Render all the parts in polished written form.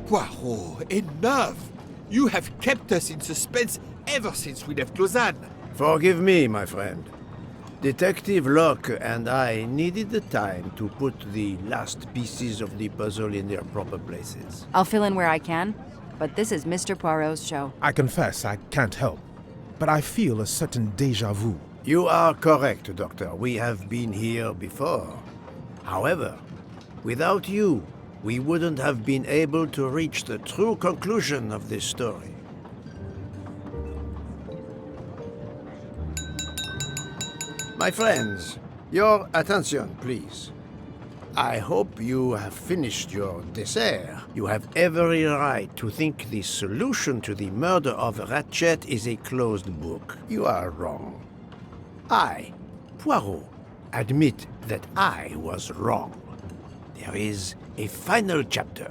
Poirot, enough! You have kept us in suspense ever since we left Lausanne. Forgive me, my friend. Detective Locke and I needed the time to put the last pieces of the puzzle in their proper places. I'll fill in where I can, but this is Mr. Poirot's show. I confess I can't help, but I feel a certain déjà vu. You are correct, Doctor. We have been here before. However, without you, we wouldn't have been able to reach the true conclusion of this story. My friends, your attention, please. I hope you have finished your dessert. You have every right to think the solution to the murder of Ratchet is a closed book. You are wrong. I, Poirot, admit that I was wrong. There is a final chapter.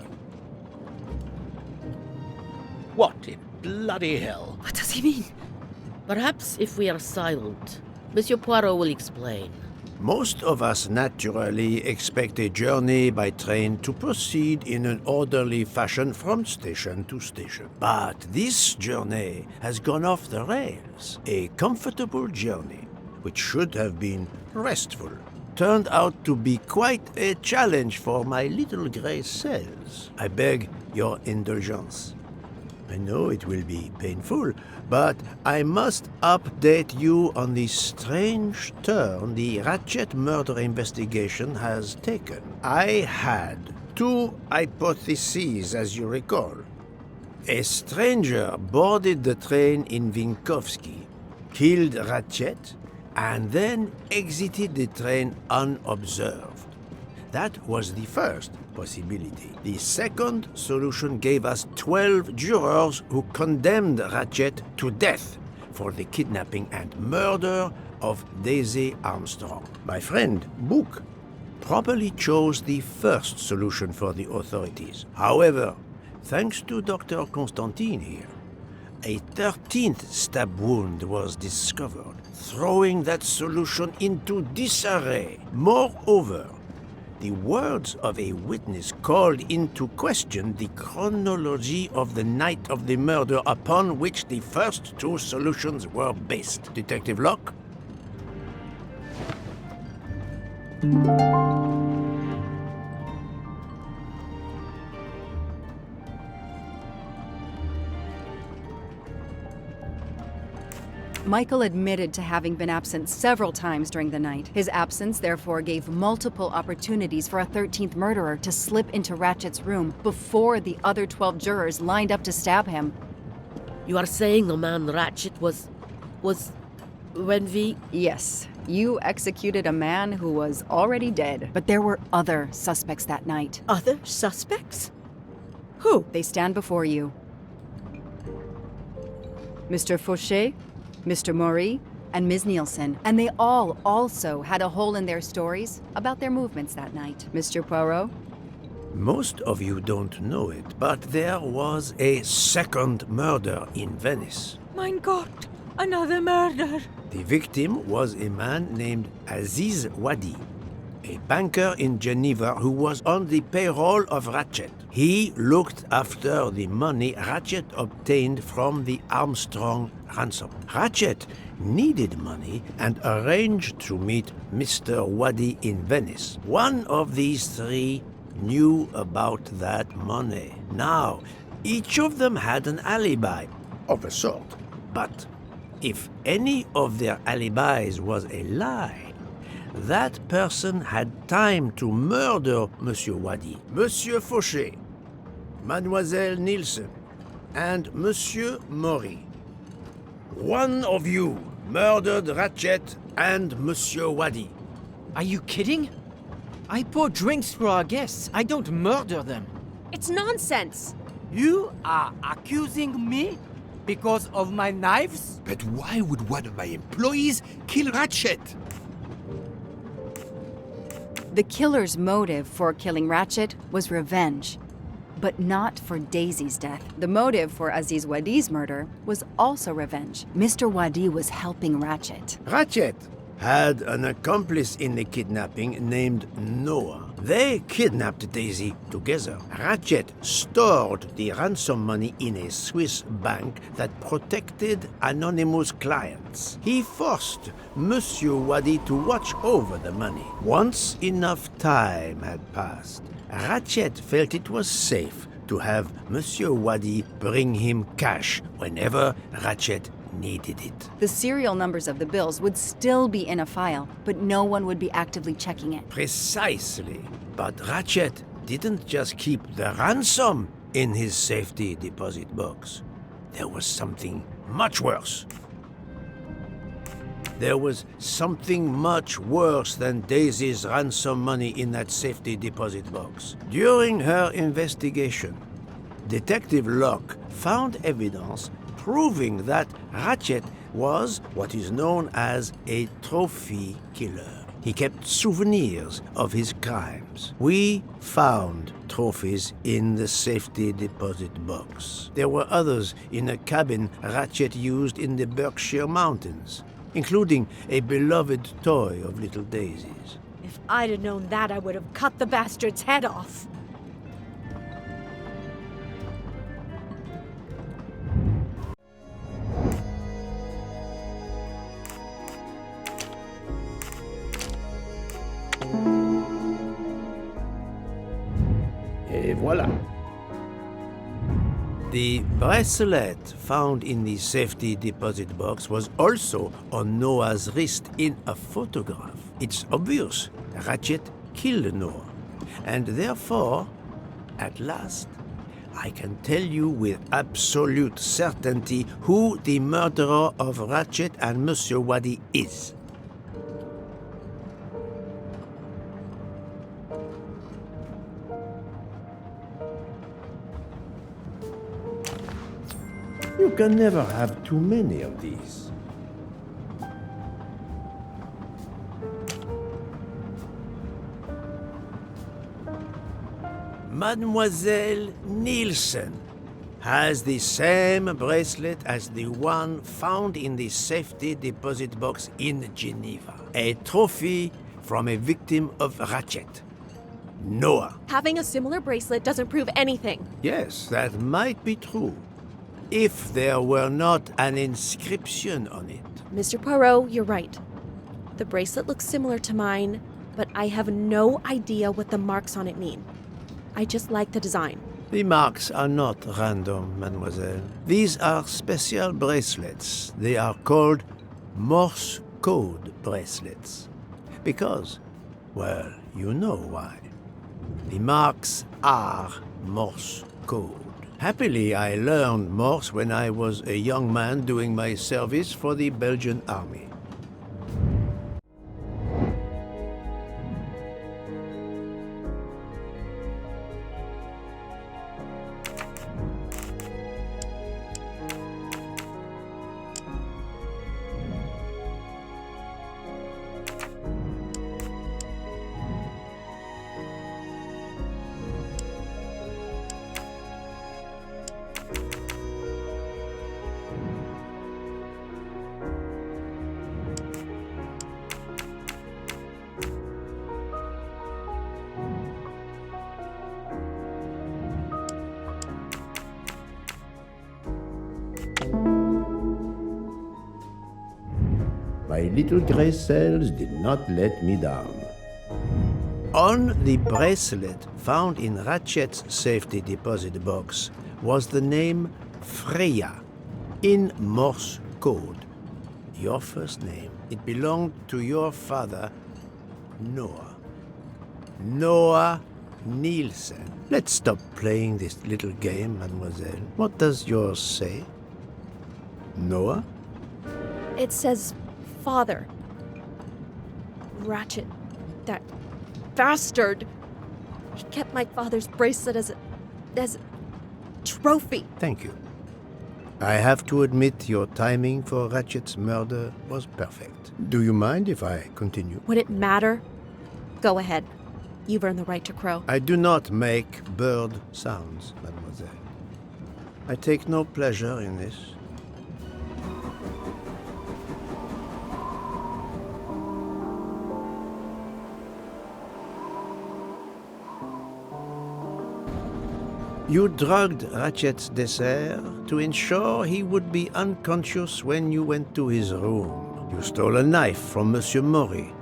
What in bloody hell? What does he mean? Perhaps if we are silent, Monsieur Poirot will explain. Most of us naturally expect a journey by train to proceed in an orderly fashion from station to station. But this journey has gone off the rails. A comfortable journey, which should have been restful, turned out to be quite a challenge for my little gray cells. I beg your indulgence. I know it will be painful, but I must update you on the strange turn the Ratchet murder investigation has taken. I had two hypotheses, as you recall. A stranger boarded the train in Vinkovsky, killed Ratchet, and then exited the train unobserved. That was the first possibility. The second solution gave us 12 jurors who condemned Ratchet to death for the kidnapping and murder of Daisy Armstrong. My friend, Book, properly chose the first solution for the authorities. However, thanks to Dr. Constantine here, a 13th stab wound was discovered, throwing that solution into disarray. Moreover, the words of a witness called into question the chronology of the night of the murder upon which the first two solutions were based. Detective Locke? Michael admitted to having been absent several times during the night. His absence therefore gave multiple opportunities for a 13th murderer to slip into Ratchet's room before the other 12 jurors lined up to stab him. You are saying the man Ratchet was when we... Yes, you executed a man who was already dead. But there were other suspects that night. Other suspects? Who? They stand before you. Mr. Fauché, Mr. Maury, and Ms. Nielsen, and they all also had a hole in their stories about their movements that night. Mr. Poirot? Most of you don't know it, but there was a second murder in Venice. Mein Gott, another murder. The victim was a man named Aziz Wadi, a banker in Geneva who was on the payroll of Ratchet. He looked after the money Ratchet obtained from the Armstrong ransom. Ratchet needed money and arranged to meet Mr. Wadi in Venice. One of these three knew about that money. Now, each of them had an alibi, of a sort. But if any of their alibis was a lie, that person had time to murder Monsieur Wadi, Monsieur Fauché, Mademoiselle Nielsen, and Monsieur Maury. One of you murdered Ratchet and Monsieur Wadi. Are you kidding? I pour drinks for our guests. I don't murder them. It's nonsense! You are accusing me because of my knives? But why would one of my employees kill Ratchet? The killer's motive for killing Ratchet was revenge, but not for Daisy's death. The motive for Aziz Wadi's murder was also revenge. Mr. Wadi was helping Ratchet. Ratchet had an accomplice in the kidnapping named Noah. They kidnapped Daisy together. Ratchet stored the ransom money in a Swiss bank that protected anonymous clients. He forced Monsieur Wadi to watch over the money. Once enough time had passed, Ratchet felt it was safe to have Monsieur Wadi bring him cash whenever Ratchet needed it. The serial numbers of the bills would still be in a file, but no one would be actively checking it. Precisely. But Ratchet didn't just keep the ransom in his safety deposit box. There was something much worse. There was something much worse than Daisy's ransom money in that safety deposit box. During her investigation, Detective Locke found evidence proving that Ratchet was what is known as a trophy killer. He kept souvenirs of his crimes. We found trophies in the safety deposit box. There were others in a cabin Ratchet used in the Berkshire Mountains, including a beloved toy of little Daisy's. If I'd have known that, I would have cut the bastard's head off. Et voilà. The bracelet found in the safety deposit box was also on Noah's wrist in a photograph. It's obvious Ratchet killed Noah, and therefore, at last, I can tell you with absolute certainty who the murderer of Ratchet and Monsieur Wadi is. You can never have too many of these. Mademoiselle Nielsen has the same bracelet as the one found in the safety deposit box in Geneva. A trophy from a victim of Ratchet. Noah. Having a similar bracelet doesn't prove anything. Yes, that might be true, if there were not an inscription on it. Mr. Poirot, you're right. The bracelet looks similar to mine, but I have no idea what the marks on it mean. I just like the design. The marks are not random, mademoiselle. These are special bracelets. They are called Morse code bracelets. Because, well, you know why. The marks are Morse code. Happily, I learned Morse when I was a young man doing my service for the Belgian army. My little gray cells did not let me down. On the bracelet found in Ratchet's safety deposit box was the name Freya in Morse code. Your first name. It belonged to your father, Noah. Noah Nielsen. Let's stop playing this little game, mademoiselle. What does yours say? Noah? It says father. Ratchet. That bastard. He kept my father's bracelet as a trophy. Thank you. I have to admit your timing for Ratchet's murder was perfect. Do you mind if I continue? Would it matter? Go ahead. You've earned the right to crow. I do not make bird sounds, mademoiselle. I take no pleasure in this. You drugged Ratchet's dessert to ensure he would be unconscious when you went to his room. You stole a knife from Monsieur Maury.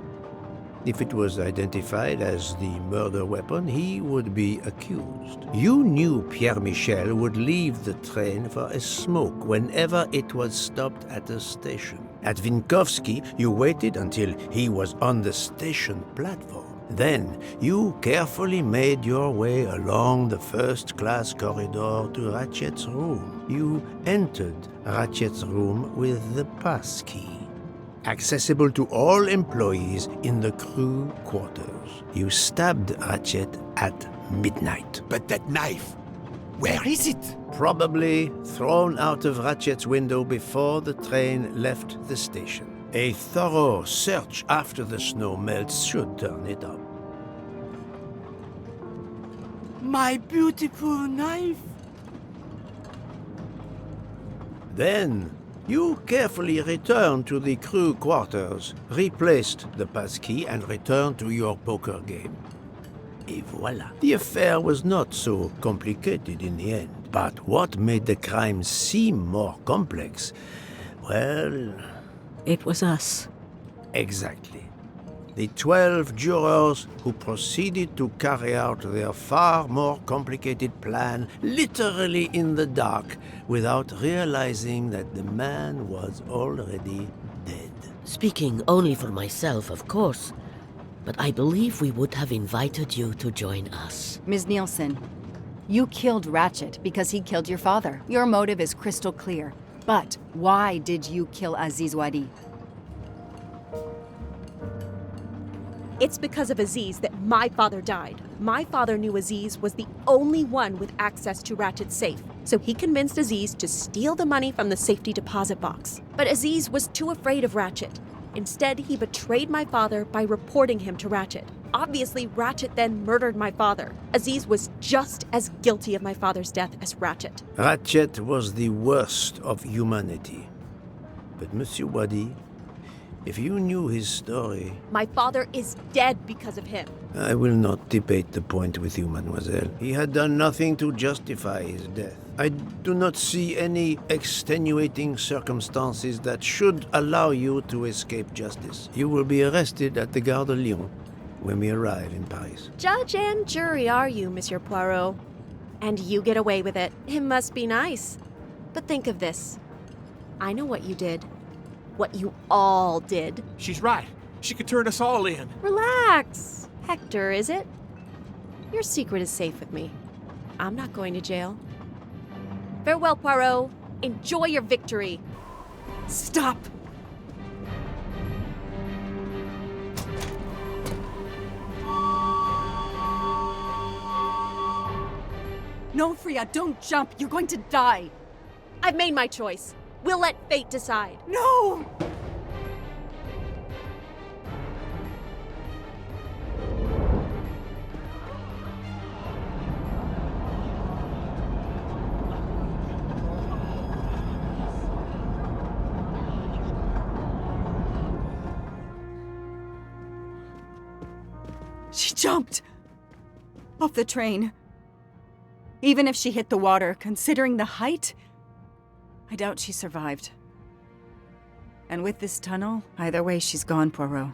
If it was identified as the murder weapon, he would be accused. You knew Pierre Michel would leave the train for a smoke whenever it was stopped at a station. At Vinkovsky, you waited until he was on the station platform. Then, you carefully made your way along the first-class corridor to Ratchet's room. You entered Ratchet's room with the pass key, accessible to all employees in the crew quarters. You stabbed Ratchet at midnight. But that knife, where is it? Probably thrown out of Ratchet's window before the train left the station. A thorough search after the snow melts should turn it up. My beautiful knife. Then, you carefully returned to the crew quarters, replaced the passkey, and returned to your poker game. Et voilà. The affair was not so complicated in the end. But what made the crime seem more complex? Well, It was us. exactly. The 12 jurors who proceeded to carry out their far more complicated plan literally in the dark without realizing that the man was already dead. Speaking only for myself, of course, but I believe we would have invited you to join us. Ms. Nielsen, you killed Ratchet because he killed your father. Your motive is crystal clear. But why did you kill Aziz Wadi? It's because of Aziz that my father died. My father knew Aziz was the only one with access to Ratchet's safe, so he convinced Aziz to steal the money from the safety deposit box. But Aziz was too afraid of Ratchet. Instead, he betrayed my father by reporting him to Ratchet. Obviously, Ratchet then murdered my father. Aziz was just as guilty of my father's death as Ratchet. Ratchet was the worst of humanity. But Monsieur Wadi, if you knew his story... My father is dead because of him. I will not debate the point with you, mademoiselle. He had done nothing to justify his death. I do not see any extenuating circumstances that should allow you to escape justice. You will be arrested at the Gare de Lyon when we arrive in Paris. Judge and jury are you, Monsieur Poirot. And you get away with it. It must be nice. But think of this. I know what you did. What you all did. She's right. She could turn us all in. Relax. Hector, is it? Your secret is safe with me. I'm not going to jail. Farewell, Poirot. Enjoy your victory. Stop! No, Freya, don't jump. You're going to die. I've made my choice. We'll let fate decide. No! She jumped off the train. Even if she hit the water, considering the height, I doubt she survived. And with this tunnel, either way, she's gone, Poirot.